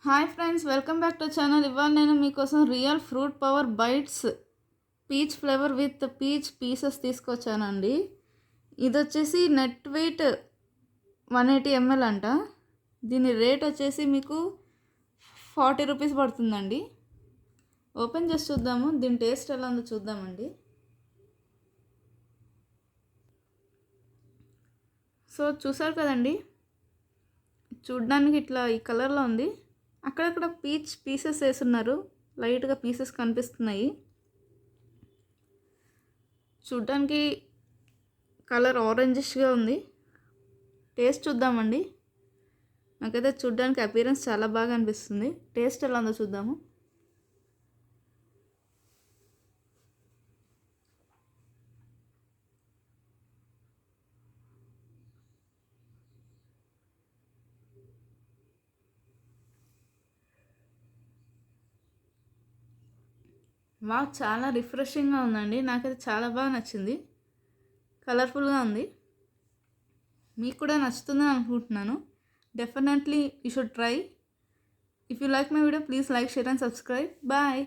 Hi friends, welcome back to channel. ఇవాళ నేను మీకోసం real fruit power bites peach flavour with peach pieces తీసుకొచ్చానండి. ఇది వచ్చేసి నెట్ వెయిట్ 180 ml అంట. దీని రేట్ వచ్చేసి మీకు 40 రూపీస్ పడుతుందండి. ఓపెన్ చేసి చూద్దాము, దీని టేస్ట్ ఎలా ఉందో చూద్దామండి. సో చూసారు కదండి, చూడ్డానికి ఇట్లా ఈ కలర్లో ఉంది. అక్కడక్కడ పీచ్ పీసెస్ వేస్తున్నారు, లైట్గా పీసెస్ కనిపిస్తున్నాయి. చూడ్డానికి కలర్ ఆరెంజిష్గా ఉంది. టేస్ట్ చూద్దామండి. నాకైతే చూడ్డానికి అపీరెన్స్ చాలా బాగా అనిపిస్తుంది. టేస్ట్ ఎలా ఉందో చూద్దాము. చాలా రిఫ్రెషింగ్గా ఉందండి. నాకైతే చాలా బాగా నచ్చింది. కలర్ఫుల్గా ఉంది. మీకు కూడా నచ్చుతుందని అనుకుంటున్నాను. Definitely you should try. If you like my video, please like, share and subscribe. Bye.